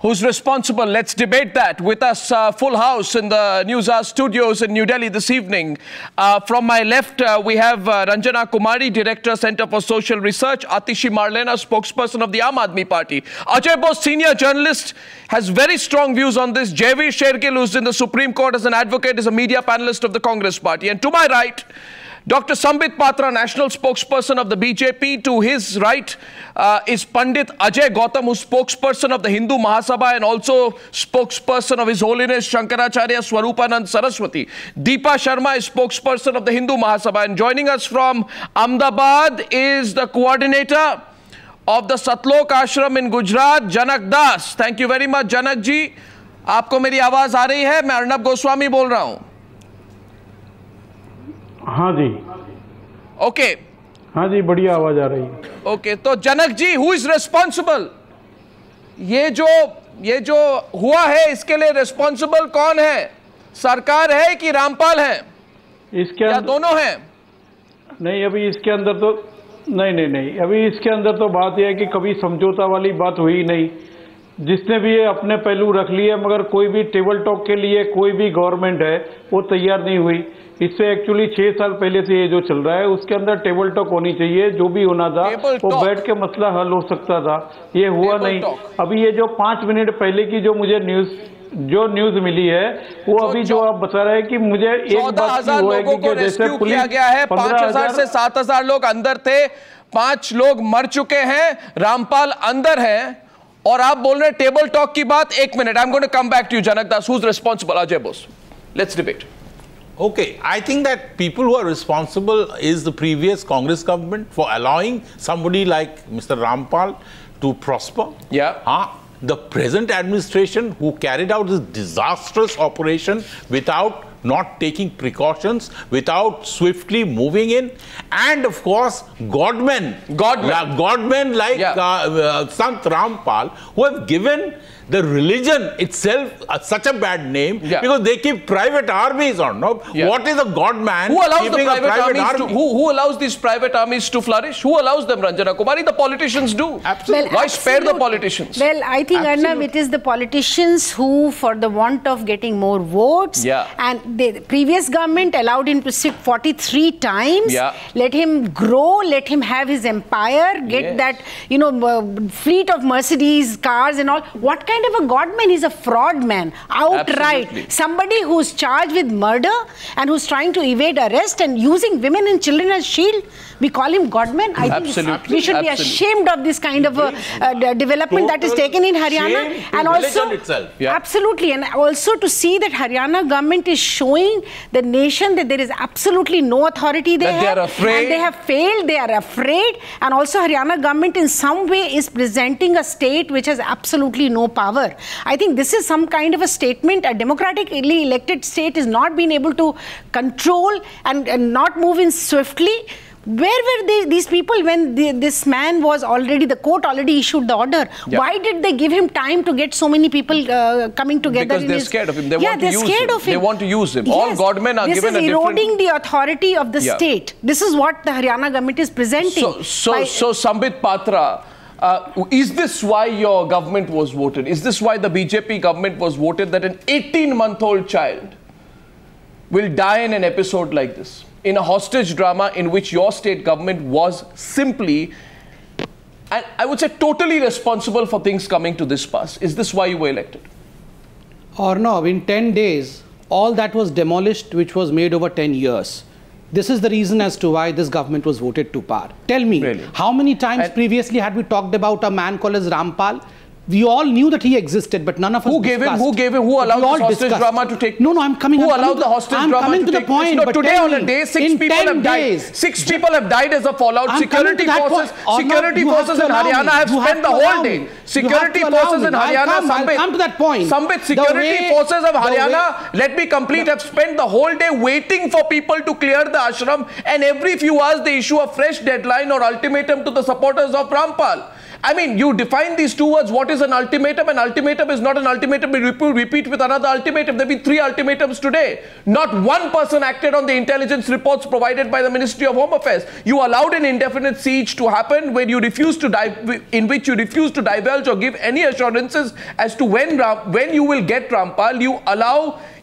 Who's responsible? Let's debate that. With us, full house in the Newshour studios in New Delhi this evening. From my left, we have Ranjana Kumari, Director, Center for Social Research, Atishi Marlena, spokesperson of the Aam Aadmi Party. Ajay Bose, senior journalist, has very strong views on this. Jayveer Shergill, who's in the Supreme Court as an advocate, is a media panelist of the Congress Party. And to my right, Dr. Sambit Patra, national spokesperson of the BJP. To his right is Pandit Ajay Gautam, who's spokesperson of the Hindu Mahasabha and also spokesperson of His Holiness Shankaracharya Swarupanand Saraswati. Deepa Sharma is spokesperson of the Hindu Mahasabha. And joining us from Ahmedabad is the coordinator of the Satlok Ashram in Gujarat, Janak Das. Thank you very much, Janak ji. आपको मेरी आवाज आ रही है? मैं अर्नब गोस्वामी बोल रहा हूँ. हाँ जी. ओके. हाँ जी, बढ़िया आवाज आ रही है. ओके, तो Janak ji, who is responsible? ये जो हुआ है, इसके लिए रिस्पॉन्सिबल कौन है? सरकार है कि रामपाल है? इसके या दोनों हैं? नहीं, अभी इसके अंदर तो नहीं, अभी इसके अंदर तो बात यह है कि कभी समझौता वाली बात हुई नहीं. जिसने भी ये अपने पहलू रख लिए, मगर कोई भी टेबल टॉक के लिए कोई भी गवर्नमेंट है वो तैयार नहीं हुई. इससे एक्चुअली 6 साल पहले से ये जो चल रहा है उसके अंदर टेबल टॉक होनी चाहिए. जो भी होना था वो बैठ के मसला हल हो सकता था. ये हुआ नहीं. अभी ये जो 5 मिनट पहले की जो मुझे न्यूज मिली है वो अभी जो आप बता रहे हैं कि मुझे एक बात हुआ है कि जैसे पुलिस किया गया है, 5000 से 7000 लोग अंदर थे, 5 लोग मर चुके हैं, रामपाल अंदर है, और आप बोल रहे हैं टेबल टॉक की बात. 1 minute, I am going to come back to you Janak Das. Who is responsible? Ajay Bose. Let's debate. Okay, I think that people who are responsible is the previous Congress government for allowing somebody like Mr. Rampal to prosper. Yeah. The present administration who carried out this disastrous operation without not taking precautions, without swiftly moving in, and of course Godman like Sant Rampal, who have given the religion itself such a bad name because they keep private armies on. No? What is a Godman? Who allows the private armies who allows these private armies to flourish? Who allows them, Ranjana Kumari? The politicians do. Absolutely. Why spare the politicians? Well, I think, Arnab, it is the politicians who, for the want of getting more votes, and the previous government allowed him to sit 43 times, let him grow, let him have his empire, get that, fleet of Mercedes cars and all. What kind of a Godman? He's a fraud man, outright. Absolutely. Somebody who's charged with murder and who's trying to evade arrest and using women and children as shield. We call him Godman. I think we should be ashamed of this kind of a development that is taken in Haryana. And also, absolutely, and also to see that Haryana government is showing the nation that there is absolutely no authority there. They are afraid. And they have failed. They are afraid. And also Haryana government in some way is presenting a state which has absolutely no power. I think this is some kind of a statement. A democratically elected state is not being able to control and not move in swiftly. Where were these people when this man was already, the court already issued the order? Why did they give him time to get so many people coming together? Because they're scared of him. They want to use him. They want to use him. All Godmen are given a different... This is eroding the authority of the state. This is what the Haryana government is presenting. So Sambit Patra, is this why your government was voted? Is this why the BJP government was voted, that an 18-month-old child will die in an episode like this? In a hostage drama in which your state government was simply, and I would say totally responsible for things coming to this pass. Is this why you were elected? Or no, in 10 days, all that was demolished which was made over 10 years. This is the reason as to why this government was voted to power. Tell me, how many times previously had we talked about a man called as Rampal? We all knew that he existed, but none of us discussed. Who allowed the hostage drama to take place? No, I'm coming. Who allowed the hostage drama to take place? No, today on a day, 6 people have died. 6 people have died as a fallout. Security forces in Haryana have spent the whole day. Security forces in Haryana, come to that point. Sambit, security forces of Haryana, let me complete, have spent the whole day waiting for people to clear the ashram, and every few hours they issue a fresh deadline or ultimatum to the supporters of Rampal. I mean, you define these two words. What is an ultimatum? An ultimatum is not an ultimatum. We repeat with another ultimatum. There have been 3 ultimatums today. Not one person acted on the intelligence reports provided by the Ministry of Home Affairs. You allowed an indefinite siege to happen when you refused to in which you refuse to divulge or give any assurances as to when you will get Rampal.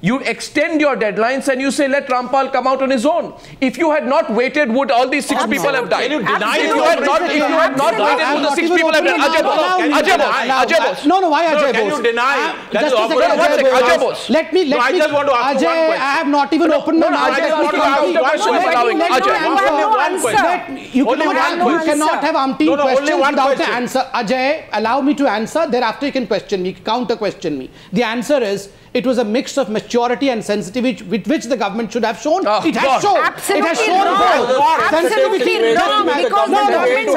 You extend your deadlines and you say, let Rampal come out on his own. If you had not waited, would all these 6 people have died? Can you deny if you had not waited, would the 6 people have died? Ajay Bose. No, why Ajay Bose? Can you deny? Ajay Bose. Let me. I just want to ask you one question. I have not even opened my mouth. I just want to ask you one question. You cannot have umpteen questions without the answer. Ajay, allow me to answer. Thereafter you can question me, counter question me. The answer is, it was a mix of maturity and sensitivity with which the government should have shown. It has shown. Absolutely it has shown wrong. Absolutely wrong. Because the government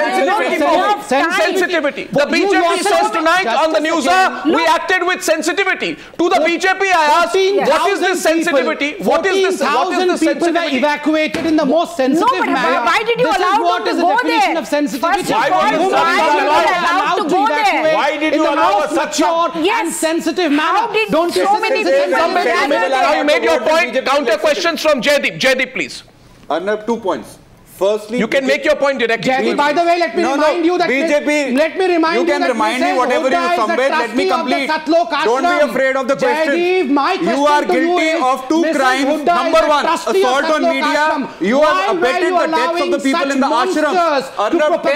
sensitivity. The BJP says tonight on the Newshour, we acted with sensitivity. To the BJP, I asked, what is this sensitivity? What is this sensitivity? People were evacuated in the most sensitive manner. Why did you allow them to go there? Of sensitivity. First of all, why did you allow to go there? Why did you allow such and sensitive manner? Don't so many people. Now you made your point. Counter questions from Jaydeep. Jaydeep, please. Arnab, 2 points. Firstly, you can make your point directly. Jaydeep, by the way, let me remind you that BJP. Let me remind you. You can remind me whatever you submit. Let me complete. Don't be afraid of the question. You are guilty of 2 crimes. Number 1, assault on media. You have abetted the deaths of the people in the ashram. Arnab,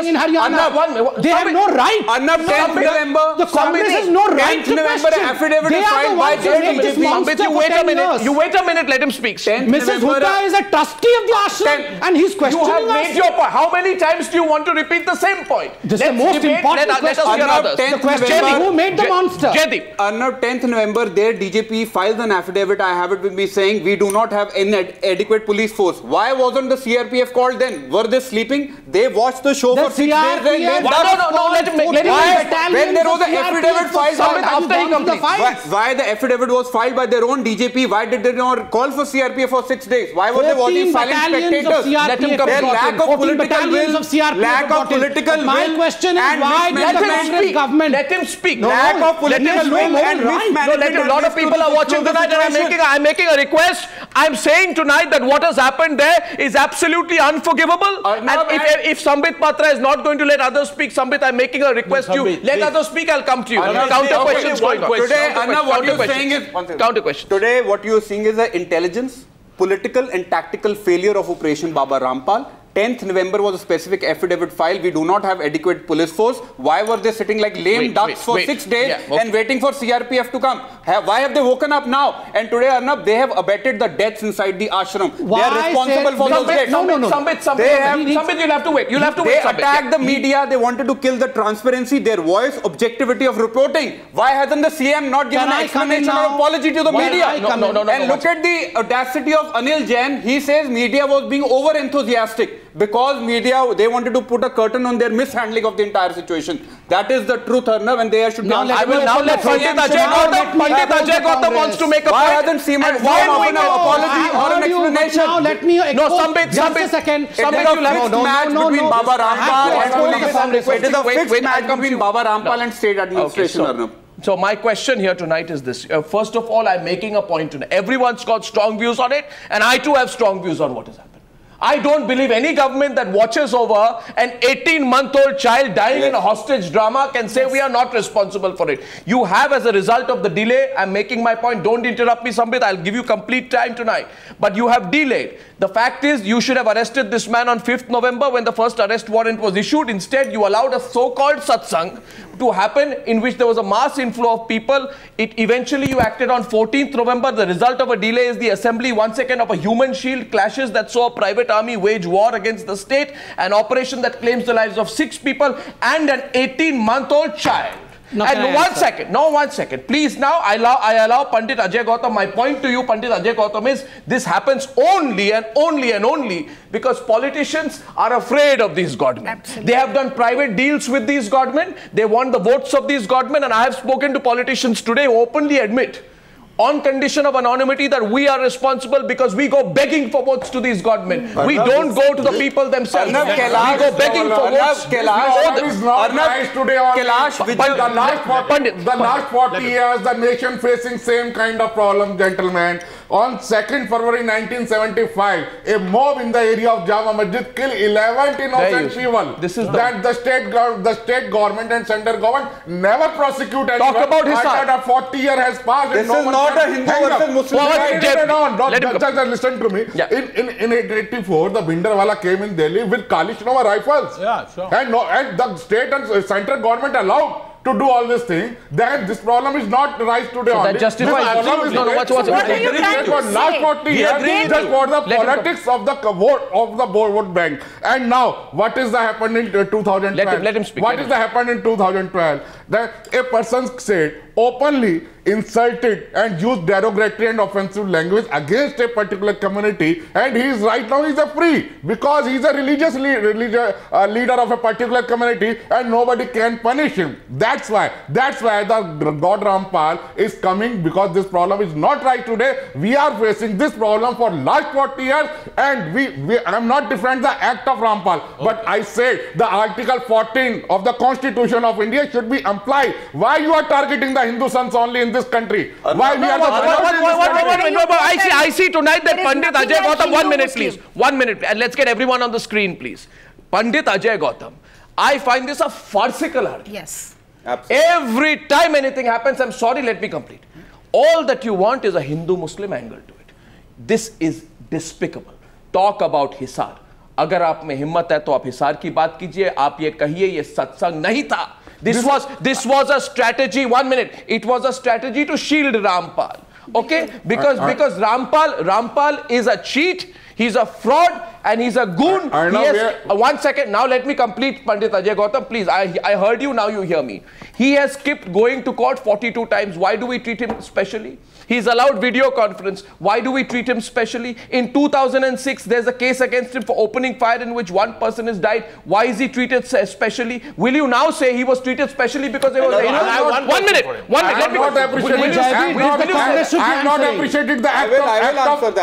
in Haryana. They have no right. Arnab, 10th November. The Congress has no right to question. Affidavit is filed by DJP. You wait a minute. You wait a minute. Let him speak. Mrs. Hooda is a trustee of the ashram. And he's questioning us. You have made your point. How many times do you want to repeat the same point? This is the most important question. The question, who made the monster? Jaydeep. Arnab, 10th November, their DJP filed an affidavit, I have it with me, saying we do not have any adequate police force. Why wasn't the CRPF called then? Were they sleeping? They watched the show for 6 days. No, let him make when there was an affidavit filed after he completes. Why the affidavit was filed by their own DJP? Why did they not call for CRPF for 6 days? Why were they watching silent spectators? Let him come. Their lack of political will, lack of political will. My question is, why did the Congress government? Let him speak. Lack of political will and mismanagement. A lot of people are watching tonight, and I'm making a request. I'm saying tonight that what has happened there is absolutely unforgivable. And if Sambit Patra is not going to let others speak, Sambit, I'm making a request to you. Let others speak. I'll come to you. Counter questions going on. Today, Arnab, what you're saying is counter question. Today, what you're seeing is an intelligence, political and tactical failure of Operation Baba Rampal. 10th November was a specific affidavit filed. We do not have adequate police force. Why were they sitting like lame ducks for 6 days and waiting for CRPF to come? Why have they woken up now? And today, Arnab, they have abetted the deaths inside the ashram. They are responsible for those deaths. Sambit, you'll have to wait. You'll have to wait. They attacked the media. They wanted to kill the transparency, their voice, objectivity of reporting. Why hasn't the CM not given an explanation or apology to the media? And look at the audacity of Anil Jain. He says media was being over-enthusiastic. Because media, they wanted to put a curtain on their mishandling of the entire situation. That is the truth, Arnab, and they should be I will now let Pandit Ajay Gautam wants to make a point. Why hasn't Seema offered an apology or an explanation? Now let me Sambit, just a second. It is a fixed match between Baba Rampal and police. It is a fixed match between Baba Rampal and state administration, Arnab. So my question here tonight is this. First of all, I'm making a point tonight. Everyone's got strong views on it, and I too have strong views on what has happened. I don't believe any government that watches over an 18-month-old child dying in a hostage drama can say we are not responsible for it. You have, as a result of the delay, I'm making my point, don't interrupt me, Sambit, I'll give you complete time tonight. But you have delayed. The fact is, you should have arrested this man on 5th November when the first arrest warrant was issued. Instead, you allowed a so-called satsang to happen in which there was a mass inflow of people. Eventually, you acted on 14th November. The result of a delay is the assembly, 1 second, of a human shield clashes that saw a private army wage war against the state, an operation that claims the lives of 6 people and an 18-month-old child. And one second. Please now, I allow Pandit Ajay Gautam. My point to you, Pandit Ajay Gautam, is this happens only and only because politicians are afraid of these godmen. Absolutely. They have done private deals with these godmen. They want the votes of these godmen. And I have spoken to politicians today who openly admit on condition of anonymity that we are responsible because we go begging for votes to these Godmen. We don't go to the people themselves. We go begging for votes. The last 40 years, the nation facing same kind of problem, gentlemen. On 2nd February 1975, a mob in the area of Jama Masjid killed 11 innocent people. This is that the state government and central government never prosecute anyone. Talk about Hisar. That 40 years has passed. This is not a Hindu versus Muslim. Just listen to me. Yeah. In 1884, the Bhinderwala came in Delhi with Kalishnikov rifles. Yeah, sure. And the state and central government allowed to do all this thing, then this problem is not rise today. So that justifies What are you last 40 years, just for the politics of the vote bank. And now, what is the happening in 2012? Let him speak. What is the happened in 2012? That a person said openly insulted and used derogatory and offensive language against a particular community, and he is right now a free because he is a religious leader of a particular community, and nobody can punish him. That's why the God Rampal is coming, because this problem is not right today. We are facing this problem for last 40 years, and I am not defending the act of Rampal, but I say the Article 14 of the Constitution of India should be applied. Why you are targeting the Hindu sons only in this country? Why we are I see tonight that Pandit Ajay Gautam, 1 minute please, 1 minute, and let's get everyone on the screen please. Pandit Ajay Gautam, I find this a farcical argument. Yes. Absolutely. Every time anything happens, I'm sorry, let me complete. All that you want is a Hindu-Muslim angle to it. This is despicable. Talk about Hisar. अगर आप में हिम्मत है तो आप हिसार की बात कीजिए, आप ये कहिए ये सत्संग नहीं था. This was a strategy. 1 minute. It was a strategy to shield Rampal. Okay, because Rampal is a cheat. He's a fraud and he's a goon. 1 second. Now let me complete, Pandit Ajay Gautam. Please, I heard you. Now you hear me. He has skipped going to court 42 times. Why do we treat him specially? He's allowed video conference. Why do we treat him specially? In 2006, there's a case against him for opening fire in which one person has died. Why is he treated specially? Will you now say he was treated specially because there was... One minute. Let me... I am not appreciating the act of...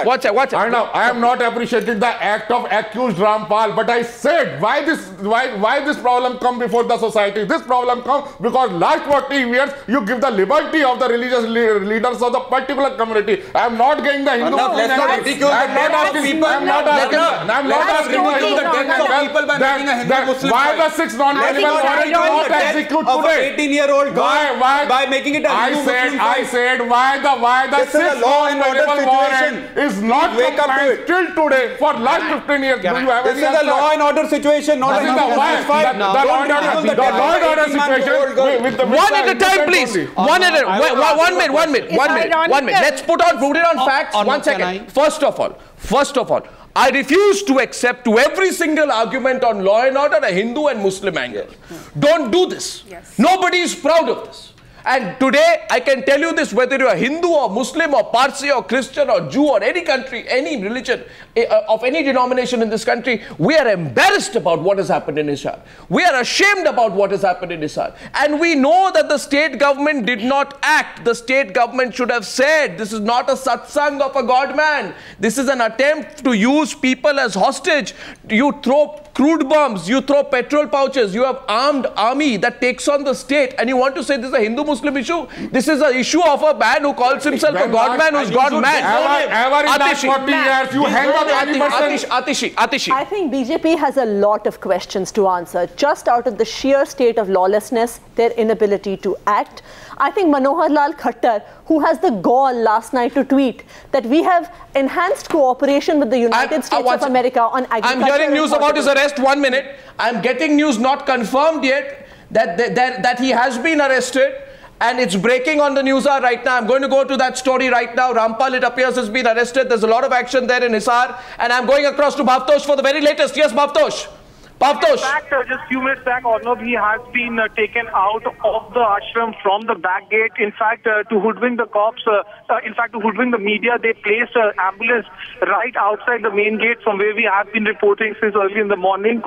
Watch out. I am not appreciating the act of accused Rampal, but I said why this problem come before the society. This problem come because last 40 years you give the liberty of the religious leaders of the particular community. I am not getting the Hindu. I am not asking why the 6 non-animal warrants not execute today. 18-year-old girl by making it a Hindu-Muslim fight. I said why the 6 non-animal warrant is not compliant till today for last 15 years. Do you have this is a law and order situation, not a Hindu-Muslim fight. The law and order situation. One at a time, please. 1 minute. Let's put it on facts. 1 second. First of all, I refuse to accept to every single argument on law and order a Hindu and Muslim angle. Don't do this. Yes. Nobody is proud of this. And today, I can tell you this, whether you're a Hindu or Muslim or Parsi or Christian or Jew or any country, any religion, of any denomination in this country, we are embarrassed about what has happened in Hisar. We are ashamed about what has happened in Hisar. And we know that the state government did not act. The state government should have said, this is not a satsang of a Godman. This is an attempt to use people as hostage. You throw crude bombs, you throw petrol pouches, you have armed army that takes on the state, and you want to say this is a Hindu-Muslim issue? This is an issue of a man who calls himself a Godman who's gone mad. Atishi. I think BJP has a lot of questions to answer, just out of the sheer state of lawlessness, their inability to act. I think Manohar Lal Khattar, who has the gall last night to tweet that we have enhanced cooperation with the United States of America on agriculture. I'm hearing news about his arrest. 1 minute. I'm getting news not confirmed yet that he has been arrested. And it's breaking on the Newshour right now. I'm going to go to that story right now. Rampal, it appears, has been arrested. There's a lot of action there in Hisar. And I'm going across to Bhavtosh for the very latest. Yes, Bhavtosh. Bhavtosh. In fact, just few minutes back, Arnav, he has been taken out of the ashram from the back gate. In fact, to hoodwink the cops, to hoodwink the media, they placed an ambulance right outside the main gate from where we have been reporting since early in the morning.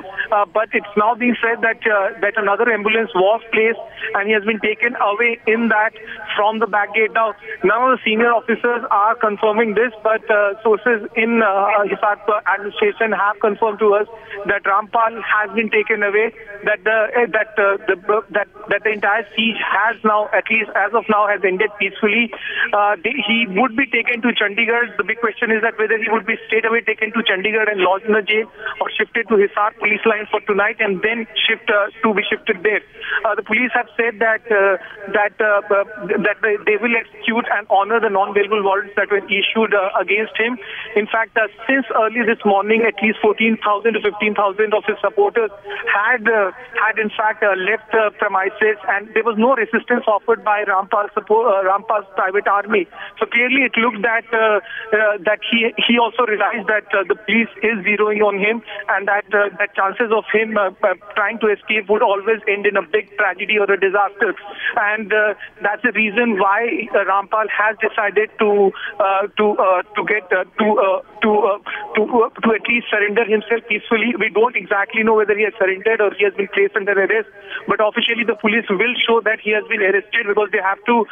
But it's now being said that that another ambulance was placed and he has been taken away in that from the back gate. Now, none of the senior officers are confirming this, but sources in Hisar administration have confirmed to us that Rampal has been taken away, that the entire siege has now, at least as of now, has ended peacefully. He would be taken to Chandigarh. The big question is that whether he would be straight away taken to Chandigarh and lodged in a jail, or shifted to Hisar police line for tonight and then to be shifted there. The police have said that they will execute and honor the non-bailable warrants that were issued against him. In fact, since early this morning, at least 14,000 to 15,000 of his supporters had in fact left premises, and there was no resistance offered by Rampal's private army. So clearly, it looked that he also realized that the police is zeroing on him, and that chances of him trying to escape would always end in a big tragedy or a disaster. And that's the reason why Rampal has decided to at least surrender himself peacefully. We don't exactly know whether he has surrendered or he has been placed under arrest, but officially the police will show that he has been arrested, because they have to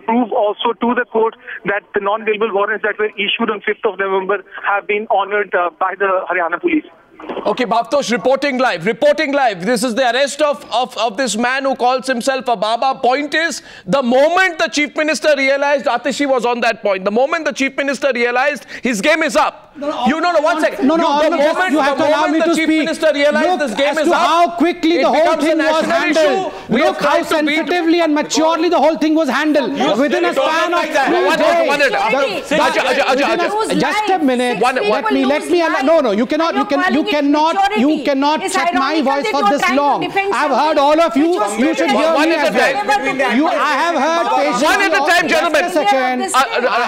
prove also to the court that the non-bailable warrants that were issued on 5th of November have been honored by the Haryana Police. Okay, Bhavtosh, reporting live. This is the arrest of this man who calls himself a Baba. Point is, the moment the Chief Minister realized, Atishi was on that point, the moment the Chief Minister realized his game is up. One second. You have to allow me to speak. Chief Minister realized this game is up, how quickly the whole thing was handled. Look how sensitively and maturely the whole thing was handled. Within a span of 3 days. Just a minute. Let me. No, you cannot check my voice for this long. I've heard all of you. You should hear me as well. I have heard patiently. One at a time, gentlemen. I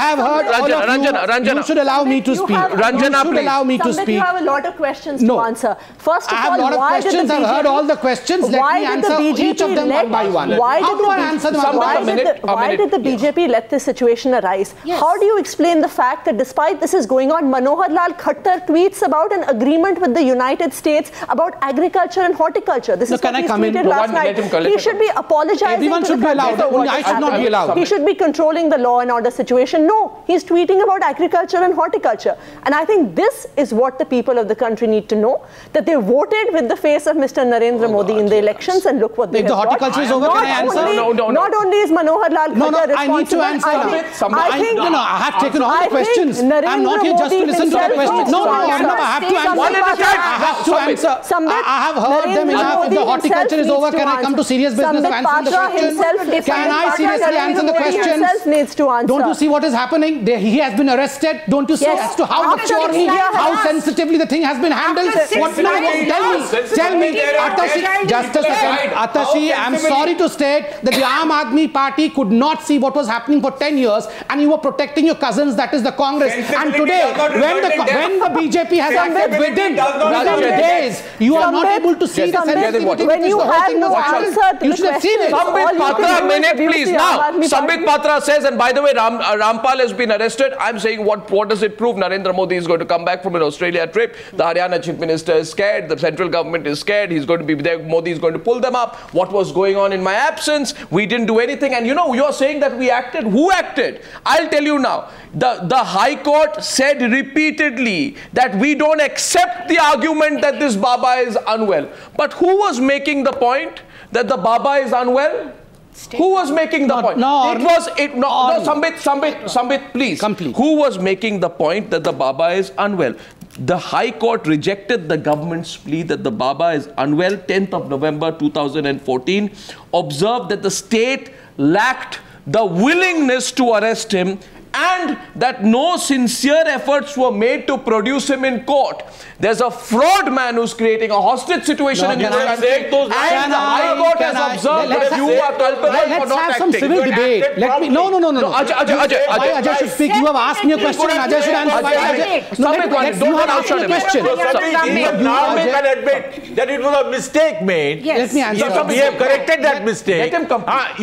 have heard all of you. Ranjana. You should allow me to speak. Ranjana, please. Allow me to speak. You have a lot of questions to answer. First of all, I have a lot of questions. I've heard all the questions. Let me answer each of them one by one. How do I answer them one by one? Why did the BJP let this situation arise? How do you explain the fact that despite this is going on, Manohar Lal Khattar tweets about an agreement with the United States about agriculture and horticulture? This is what he tweeted last night. He should be apologizing. Everyone should be allowed. I should not be allowed. He should be controlling the law and order situation. No, he's tweeting about agriculture and horticulture. And I think this is what the people of the country need to know, that they voted with the face of Mr. Narendra Modi in the elections, and look what they have got. If the horticulture is over, can I answer? Not only is Manohar Lal Khattar responsible. I need to answer. I have taken all the questions. I'm not here just to listen to the questions. No, I have to answer. One at a time. I have to answer. I have heard them enough. If the horticulture is over, can I come to serious business of answering the question? Can I seriously answer the questions? Don't you see what is happening? He has been arrested. Don't you see as to how maturely, how sensitively the thing has been handled? Tell me, Atashi, just a second. Atashi, I'm sorry to state that the Aam Aadmi Party could not see what was happening for 10 years, and you were protecting your cousins, that is the Congress. And today, when the BJP has acted within days, you are not able to see the sensitivity. When you have no answer to you should have seen it. Sambit Patra, minute please. Now, Sambit Patra says, and by the way, Rampal has been arrested. I'm saying, what does it prove? Narendra Modi is going to come back from an Australia trip. The Haryana Chief Minister is scared. The central government is scared. He's going to be there. Modi is going to pull them up. What was going on in my absence? We didn't do anything. And you're saying that we acted. Who acted? I'll tell you now. The High Court said repeatedly that we don't accept the argument that this Baba is unwell. But who was making the point that the Baba is unwell? Who was making the point? Sambit, please. Complete. Who was making the point that the Baba is unwell? The High Court rejected the government's plea that the Baba is unwell, 10th of November 2014, observed that the state lacked the willingness to arrest him, and that no sincere efforts were made to produce him in court. There's a fraud man who's creating a hostage situation in this country, and the High Court has observed that you are Let's have some civil debate. Let me. No. Ajay should speak. You have asked me a question, and Ajay should answer. Don't ask me a question. Now we can admit that it was a mistake made. Let me answer. We have corrected that mistake. Let him complete.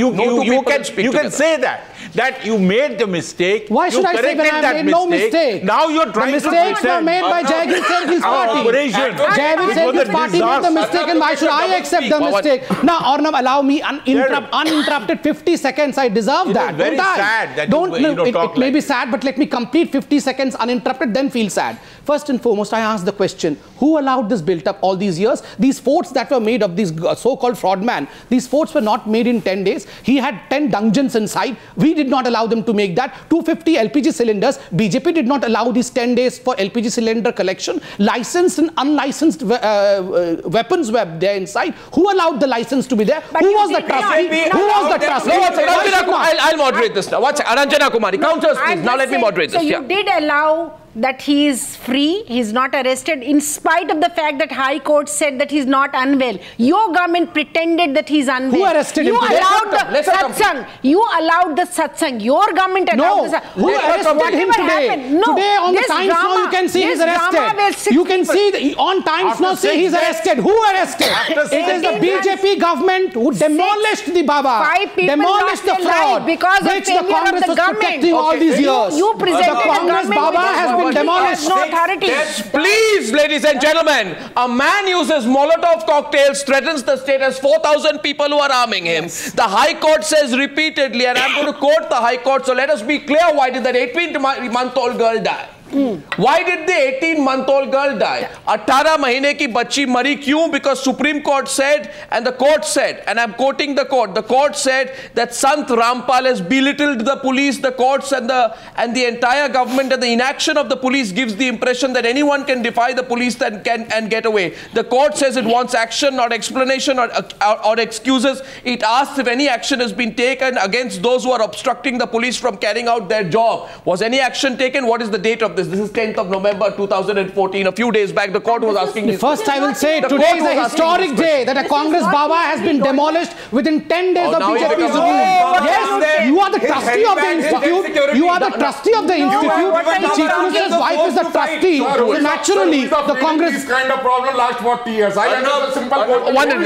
You can say that you made the mistake. Why should I say when I made no mistake? Now you're trying to pretend. Mistakes were made by Jagmeet Sing's party. Jagmeet Sing's party made the mistake, and why should I accept the mistake? Now, Arnab, allow me uninterrupted 50 seconds. I deserve that. Very sad that it may be sad, but let me complete 50 seconds uninterrupted, then feel sad. First and foremost, I ask the question, who allowed this built up all these years? These forts that were made of these so-called fraud man, these forts were not made in 10 days. He had 10 dungeons inside. We did not allow them to make that. 250 LPG cylinders. BJP did not allow these 10 days for LPG cylinder collection. Licensed and unlicensed weapons were there inside. Who allowed the license to be there? Who was the trustee? Who was the trustee? I'll moderate this now. Ranjana Kumari, counters please. Now let me moderate this. So you did allow that he is free, he's not arrested, in spite of the fact that High Court said that he's not unwell. Your government pretended that he's unwell. Who arrested him? You allowed the satsang. You allowed the satsang. Your government allowed the satsang. Who arrested him today? No. Today on the Times Now you can see he's arrested. You can see on Times Now say he's arrested. Who arrested? It is the BJP government who demolished the Baba. Demolished the fraud. Because which the Congress was protecting all these years. You presented the Congress Baba has been demolished. No authority. Please, ladies and gentlemen, a man uses Molotov cocktails, threatens the state, has 4,000 people who are arming him. The High Court says repeatedly, and I'm going to quote the High Court, so let us be clear, why did that 18-month-old girl die? Why did the 18-month-old girl die? 18 mahine ki bachchi mari kyun? Because Supreme Court said, and the court said, and I'm quoting the court said that Sant Rampal has belittled the police, the courts and the entire government, and the inaction of the police gives the impression that anyone can defy the police and get away. The court says it wants action, not explanation or excuses. It asks if any action has been taken against those who are obstructing the police from carrying out their job. Was any action taken? What is the date of this? This is 10th of November 2014. A few days back, the court was asking me. First, I will say today is a historic day that a Congress Baba has been demolished within 10 days of BJP's rule. Yes, you are the trustee of the institute. You are the trustee of the institute. The Chief Minister's wife is the trustee. So naturally, the Congress. This kind of problem last 40 years. I have a simple question.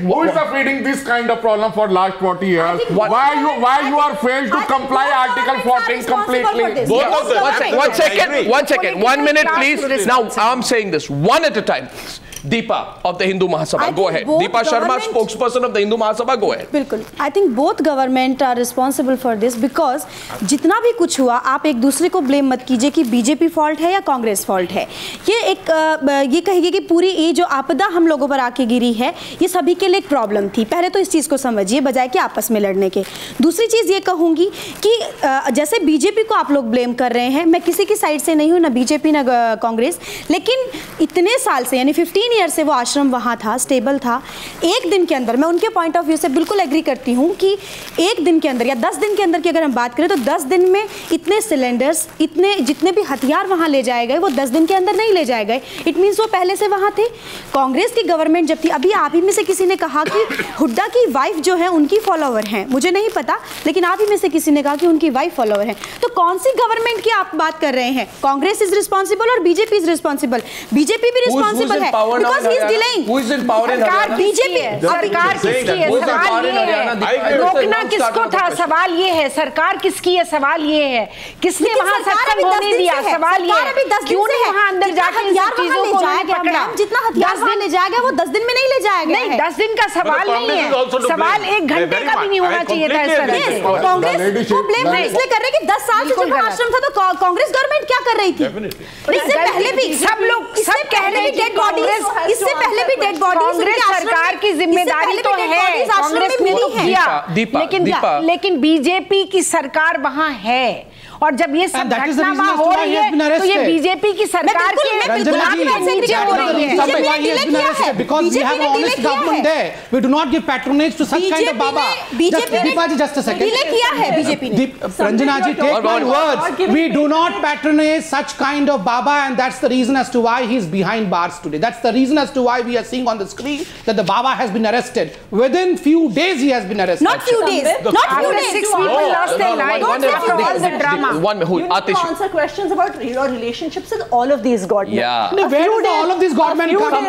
Who is feeding this kind of problem for last 40 years? Why you are failed to comply Article 14 completely? Both of them. One second. 1 minute, please. Now, I'm saying this one at a time, please. Deepa of the Hindu Mahasabha, go ahead. Deepa Sharma, spokesperson of the Hindu Mahasabha, go ahead. बिल्कुल. I think both government are responsible for this because जितना भी कुछ हुआ आप एक दूसरे को blame मत कीजिए कि बीजेपी फॉल्ट है या कांग्रेस फॉल्ट है. ये कहेगी कि पूरी ये जो आपदा हम लोगों पर आके गिरी है ये सभी के लिए एक प्रॉब्लम थी. पहले तो इस चीज़ को समझिए बजाय कि आपस में लड़ने के. दूसरी चीज़ ये कहूँगी कि जैसे बीजेपी को आप लोग ब्लेम कर रहे हैं, मैं किसी की साइड से नहीं हूँ, ना बीजेपी ना कांग्रेस, लेकिन इतने साल से यानी 15 ईयर से वो आश्रम वहाँ था, स्टेबल था. एक दिन के अंदर मैं उनके पॉइंट ऑफ व्यू से बिल्कुल एग्री करती हूँ कि एक दिन के अंदर या 10 दिन के अंदर की अगर हम बात करें तो 10 दिन में इतने सिलेंडर्स, इतने जितने भी हथियार वहाँ ले जाए गए वो 10 दिन के अंदर नहीं ले जाए गए. इट मीन्स वो पहले से वहाँ थे. कांग्रेस की गवर्नमेंट जब थी, अभी आप ही में से किसी ने कहा कि हुड्डा की वाइफ जो है उनकी फॉलोवर हैं, मुझे नहीं पता, लेकिन आप ही में से किसी ने कहा कि उनकी वाइफ फॉलोवर हैं. तो कौन सी गवर्नमेंट की आप बात कर रहे हैं? कांग्रेस इज रिस्पॉन्सिबल और बीजेपी इज रिस्पॉन्सिबल. बीजेपी भी रिस्पॉन्सिबल है because he is delaying. Who is in power in Haryana? BJP सरकार किसकी है? सवाल ये है रोकना किसको था? सवाल ये है सरकार किसकी है? सवाल ये है किसने वहाँ सत्संग होने दिया? सवाल ये है क्यों नहीं वहाँ अंदर जाके चीजों को पकड़ा? जितना हथियार वहाँ ले जाएगा वो 10 दिन में नहीं ले जाएगा. नहीं 10 दिन का सवाल नहीं है, सवाल 1 घंटे का भी नहीं होना चाहिए था. इस तरह से कांग्रेस को ब्लेम इसलिए कर रहे हैं कि 10 साल से जब आश्रम था तो कांग्रेस गवर्नमेंट क्या कर रही थी? इससे पहले भी सब लोग सब कह रहे हैं कि कांग्रेस, इससे पहले भी डेड बॉडीज कांग्रेस सरकार की जिम्मेदारी तो है, कांग्रेस ने तो किया, लेकिन बीजेपी की सरकार वहां है. और जब ये सब घटना हो रही है तो ये बीजेपी की सरकार के नीचे हो रही है। Because we have an honest government there. We do not give patronage to such kind of Baba. Just a second. Ranjana ji, take my words. We do not patronage such kind of Baba, and that's the reason as to why he is behind bars today. That's the reason as to why we are seeing on the screen that the Baba has been arrested. Within few days he has been arrested. Not few days. Not few days. 6 people lost their lives. After all the drama. You need to answer questions about your relationships with all of these Godmen. Yeah. Where do all of these Godmen come?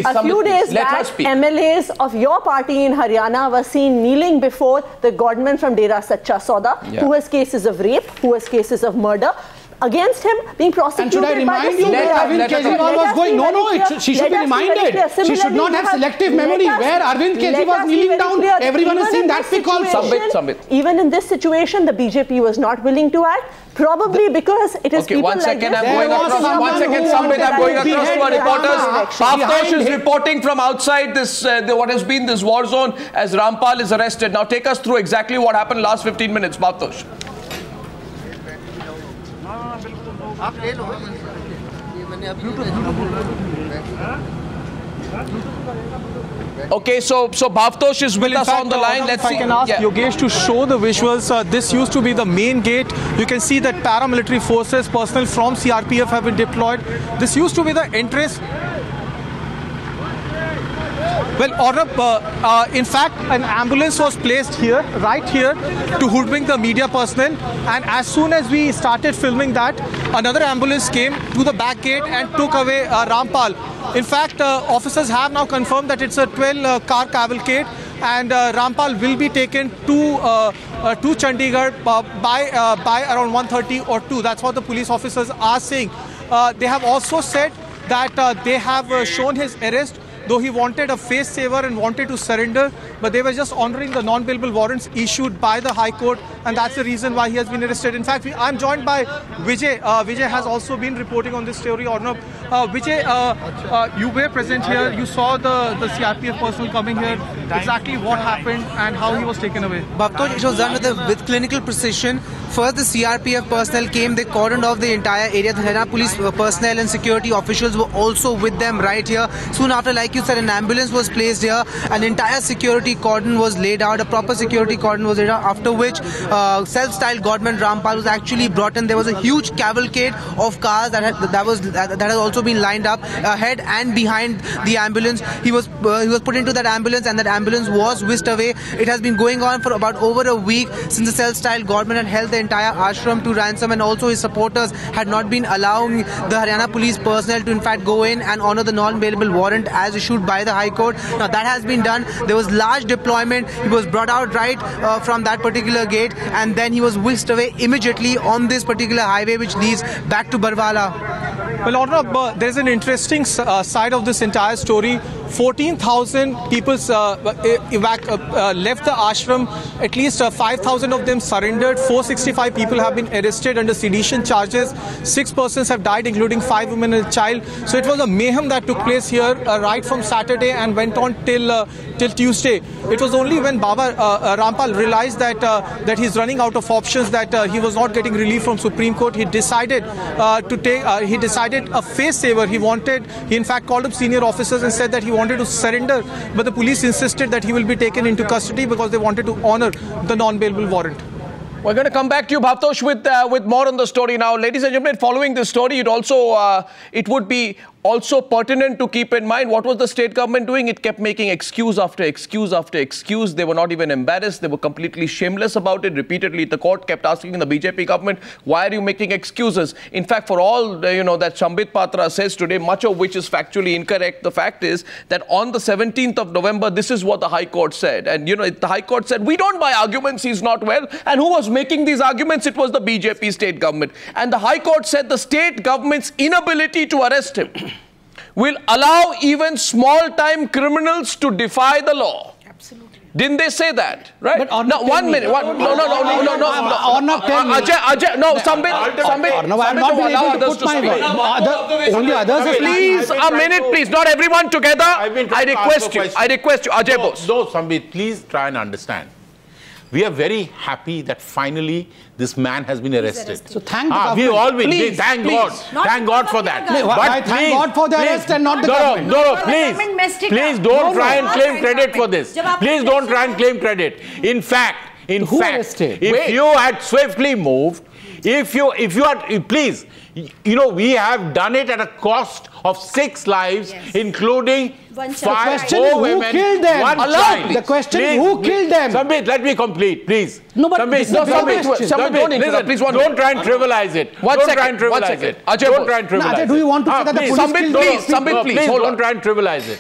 A few days back, MLAs of your party in Haryana were seen kneeling before the Godman from Dera Sacha Sauda, who has cases of rape, who has cases of murder. Against him being prosecuted. And should I remind you where Arvind Kejriwal was going? No, she should be reminded. She should not have selective memory. Where Arvind Kejriwal was kneeling down, everyone has seen that pic also. Even in this situation, the BJP was not willing to act. Probably because it is people like this. I'm going across to our reporters. Bhavtosh is reporting from outside this, what has been this war zone as Rampal is arrested. Now take us through exactly what happened last 15 minutes, Bhavtosh. Okay, so Bhavtosh is with us on the line. Let's see. I can ask Yogesh to show the visuals. This used to be the main gate. You can see that paramilitary forces, personnel from CRPF have been deployed. This used to be the entrance. Well, Ornab, in fact, an ambulance was placed here, right here, to hoodwink the media personnel. And as soon as we started filming that, another ambulance came to the back gate and took away Rampal. In fact, officers have now confirmed that it's a 12-car cavalcade, and Rampal will be taken to Chandigarh by around 1:30 or 2. That's what the police officers are saying. They have also said that they have shown his arrest, though he wanted a face saver and wanted to surrender, but they were just honoring the non-bailable warrants issued by the High Court, and that's the reason why he has been arrested. In fact, I'm joined by Vijay. Vijay has also been reporting on this story. Ornab, Vijay, you were present here. You saw the CRPF personnel coming here. Exactly what happened and how he was taken away? Bhavtosh, it was done with clinical precision. First, the CRPF personnel came. They cordoned off the entire area. The Haryana Police personnel and security officials were also with them right here. Soon after, like you said, an ambulance was placed here. An entire security cordon was laid out. A proper security cordon was laid out. After which, self-styled Godman Rampal was actually brought in. There was a huge cavalcade of cars that has also been lined up ahead and behind the ambulance. He was put into that ambulance, and that ambulance was whisked away. It has been going on for about over a week since the self-styled Godman had held the entire ashram to ransom, and also his supporters had not been allowing the Haryana Police personnel to in fact go in and honor the non-bailable warrant as issued by the High Court. Now that has been done. There was large deployment. He was brought out right from that particular gate, and then he was whisked away immediately on this particular highway which leads back to Barwala. Well, Ornab, there is an interesting side of this entire story. 14,000 people left the ashram. At least 5,000 of them surrendered. 465 people have been arrested under sedition charges. 6 persons have died, including 5 women and a child. So it was a mayhem that took place here right from Saturday and went on till Tuesday. It was only when Baba Rampal realized that he's running out of options, that he was not getting relief from Supreme Court. He decided a face saver. He in fact called up senior officers and said that he wanted to surrender, but the police insisted that he will be taken into custody because they wanted to honor the non-bailable warrant. We're going to come back to you, Bhavtosh, with more on the story now. Ladies and gentlemen, following this story, it would be also pertinent to keep in mind what was the state government doing. It kept making excuse after excuse after excuse. They were not even embarrassed. They were completely shameless about it. Repeatedly, the court kept asking the BJP government, why are you making excuses? In fact, for all that Sambit Patra says today, much of which is factually incorrect, the fact is that on the 17th of November, this is what the High Court said. And, the High Court said, we don't buy arguments, he's not well. And who was making these arguments? It was the BJP state government. And the High Court said the state government's inability to arrest him will allow even small-time criminals to defy the law. Absolutely. Didn't they say that? Right? But no, 1 minute. No. Ajay, no, Sambit. No, I'm not being able to put my word. Only others. Please, a minute, please. Not everyone together. I request you. Ajay Bose. No, Sambit, please try and understand. we are very happy that finally this man has been arrested. So thank the government. We all will. Please, thank God. Thank God for that. But thank God for the arrest and not the government. No, please don't try and claim credit for this. Please don't try and claim credit. In fact, if you had swiftly moved, if you had, please, you know, we have done it at a cost of 6 lives, including 4 women, who killed them? 1 child. The question is who killed them? Sambit, let me complete, please. No, but Sambit, please don't try and trivialize it. Don't try and trivialize it. Don't try and trivialize it. Do you want to say that the police killed them? Sambit, please, don't try and trivialize it.